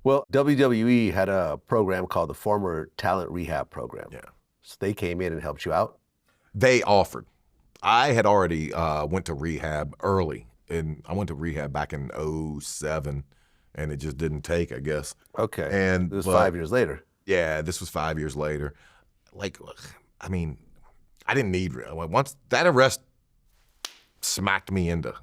Well, WWE had a program called the Former Talent Rehab Program. Yeah. So they came in and helped you out? They offered. I had already went to rehab early, and I went to rehab back in '07, and it just didn't take, I guess. Okay. And it was 5 years later. Yeah, this was 5 years later. Like, I mean, I didn't need once that arrest smacked me into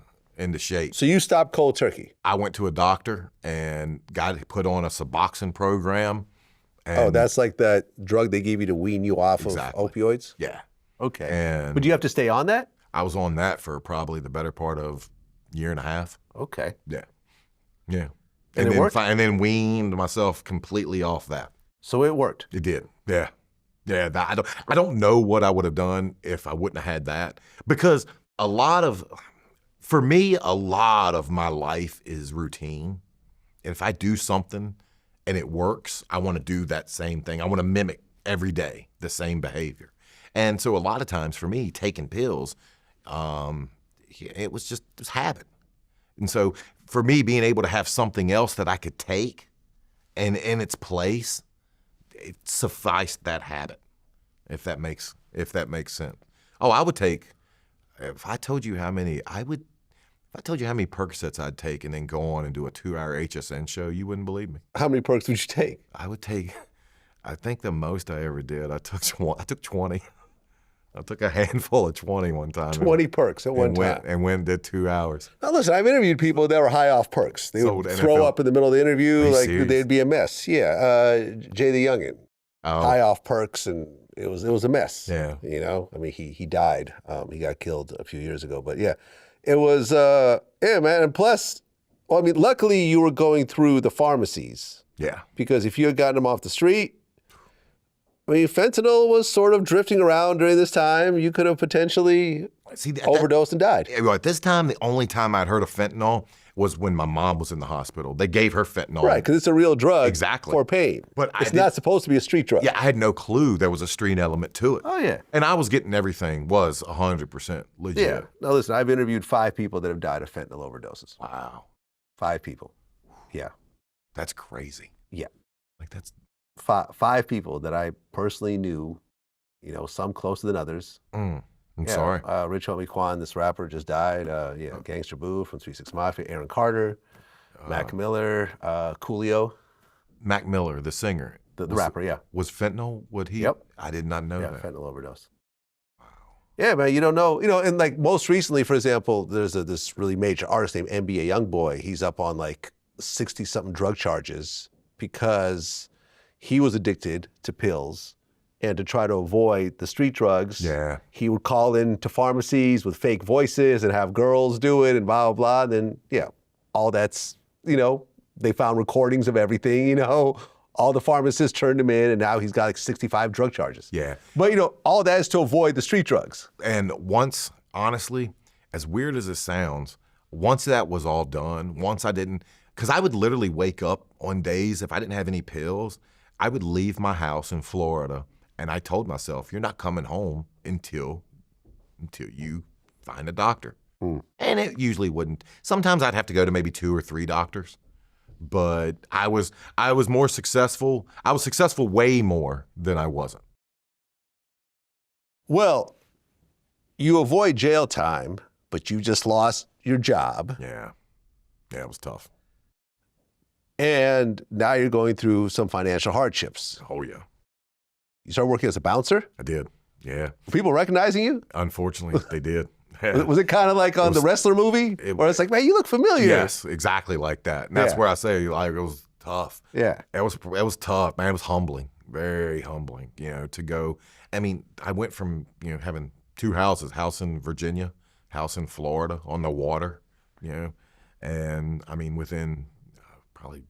shape. So you stopped cold turkey? I went to a doctor and got put on a Suboxone program. And that's like that drug they gave you to wean you off of opioids? Yeah. Okay. And but do you have to stay on that? I was on that for probably the better part of a year and a half. Okay. Yeah. Yeah. And it worked? And then weaned myself completely off that. So it worked? It did. Yeah. Yeah. I don't know what I would have done if I wouldn't have had that, because for me, a lot of my life is routine. And if I do something and it works, I want to do that same thing. I want to mimic every day the same behavior. And so a lot of times for me, taking pills, it was just habit. And so for me, being able to have something else that I could take and in its place, it sufficed that habit, if that makes sense. Oh, I would take, if I told you how many Percocets I'd take and then go on and do a 2-hour HSN show, you wouldn't believe me. How many perks would you take? I think the most I ever did, I took 20. I took a handful of 20 one time. 20 perks at one time. And went and did 2 hours. Now listen, I've interviewed people that were high off perks. They would throw up in the middle of the interview like they'd be a mess. Yeah, Jay the Youngin, high off perks, and it was a mess. Yeah. You know, I mean, he died. He got killed a few years ago, but yeah. It was, yeah, man. And plus, well, I mean, luckily you were going through the pharmacies. Yeah. Because if you had gotten them off the street, I mean, fentanyl was sort of drifting around during this time. You could have potentially overdosed and died. At this time, the only time I'd heard of fentanyl was when my mom was in the hospital. They gave her fentanyl. Right, because it's a real drug for pain. But it's not supposed to be a street drug. Yeah, I had no clue there was a street element to it. Oh, yeah. And I was getting everything was 100% legit. Yeah. Now, listen, I've interviewed 5 people that have died of fentanyl overdoses. Wow. 5 people. Yeah. That's crazy. Yeah. Like that's... 5 people that I personally knew, you know, some closer than others. I'm sorry. Rich Homie Quan, this rapper, just died. Gangster Boo from 3 6 Mafia, Aaron Carter, Mac Miller, Coolio. Mac Miller, the singer. The rapper, yeah. Was fentanyl what he? Yep. I did not know that. Yeah, fentanyl overdose. Wow. Yeah, man, you don't know. You know, and like most recently, for example, there's this really major artist named NBA Youngboy. He's up on like 60-something drug charges because he was addicted to pills, and to try to avoid the street drugs, he would call into pharmacies with fake voices and have girls do it and blah, blah, blah. Then, all that's, you know, they found recordings of everything, you know. All the pharmacists turned him in, and now he's got like 65 drug charges. Yeah. But, you know, all that is to avoid the street drugs. And once, honestly, as weird as it sounds, once that was all done, once I didn't, because I would literally wake up on days if I didn't have any pills, I would leave my house in Florida, and I told myself, you're not coming home until you find a doctor. And it usually wouldn't. Sometimes I'd have to go to maybe 2 or 3 doctors, but I was more successful. I was successful way more than I wasn't. Well, you avoid jail time, but you just lost your job. Yeah. Yeah, it was tough. And now you're going through some financial hardships. Oh, yeah. You started working as a bouncer? I did, yeah. Were people recognizing you? Unfortunately, they did. Was it kind of like on the wrestler movie? Where it's like, man, you look familiar. Yes, exactly like that. And that's where I say, like, it was tough. Yeah. It was tough, man. It was humbling, very humbling, you know, to go. I mean, I went from, you know, having 2 houses, house in Virginia, house in Florida on the water, you know, and I mean, within probably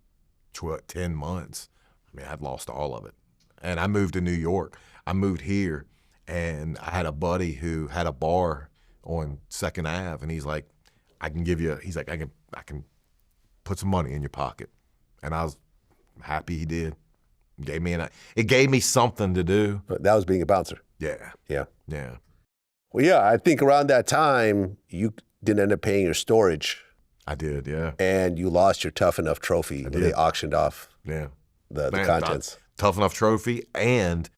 10 months, I mean, I'd lost all of it. And I moved to New York. I moved here, and I had a buddy who had a bar on 2nd Ave, and he's like, I can put some money in your pocket. And I was happy he did. It gave me something to do. That was being a bouncer. Yeah. Yeah. Yeah. Well, yeah, I think around that time, you didn't end up paying your storage. I did, yeah. and you lost your Tough Enough trophy when they auctioned off Yeah. the Man, contents. Tough Enough trophy and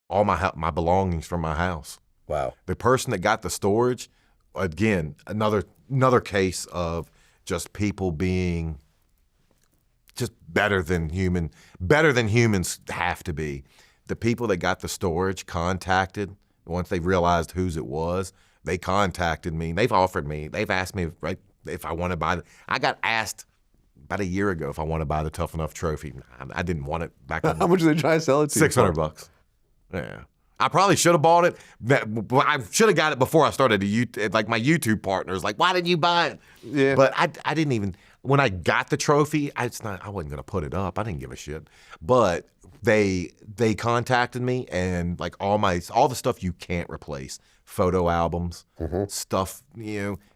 all my belongings from my house. Wow. The person that got the storage, again, another case of just people being just better than humans have to be. The people that got the storage contacted, once they realized whose it was, they contacted me. They've offered me, they've asked me if I want to buy it. I got asked about a year ago if I want to buy the Tough Enough trophy. I didn't want it back then. How much did they try to sell it to you? $600. Yeah. I probably should have bought it. I should have got it before I started like my YouTube partners. Like, why didn't you buy it? Yeah. But I didn't even. When I got the trophy, I wasn't gonna put it up. I didn't give a shit. But they contacted me, and like all the stuff you can't replace, photo albums, stuff.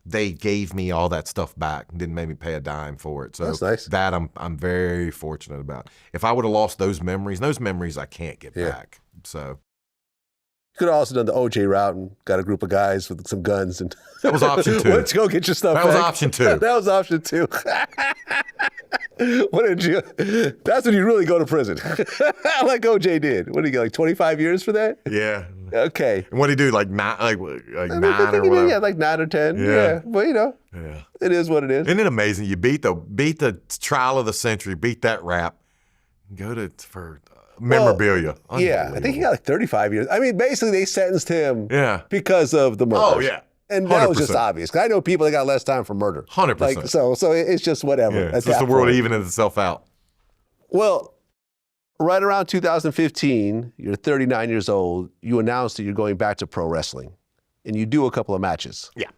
They gave me all that stuff back. Didn't make me pay a dime for it. So that's nice. That I'm very fortunate about. If I would have lost those memories I can't get back. So. You could have also done the OJ route and got a group of guys with some guns and that was option 2. Let's go get your stuff that back. Was option 2. That was option 2. What did you? That's when you really go to prison, like OJ did. What did he get? Like 25 years for that? Yeah. Okay. And what did he do? Like 9, like 9 or whatever? Yeah, like 9 or 10. Yeah. But it is what it is. Isn't it amazing? You beat the trial of the century, beat that rap, go for memorabilia. Yeah, I think he got like 35 years. I mean, basically they sentenced him because of the murder. Oh, yeah. And that was just obvious. 'Cause I know people that got less time for murder. 100%. Like, so it's just whatever. Yeah, it's just the world evening itself out. Well, right around 2015, you're 39 years old, you announced that you're going back to pro wrestling. And you do a couple of matches. Yeah.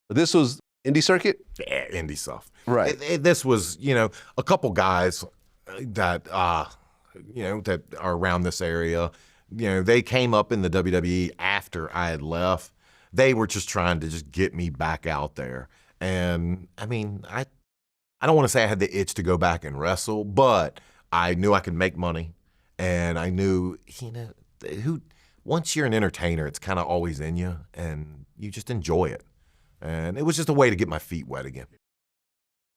But this was indie circuit? Yeah, indie stuff. Right. This was, a couple guys that that are around this area. They came up in the WWE after I had left. They were just trying to just get me back out there. And I mean, I don't want to say I had the itch to go back and wrestle, but I knew I could make money. And I knew, once you're an entertainer, it's kind of always in you and you just enjoy it. And it was just a way to get my feet wet again.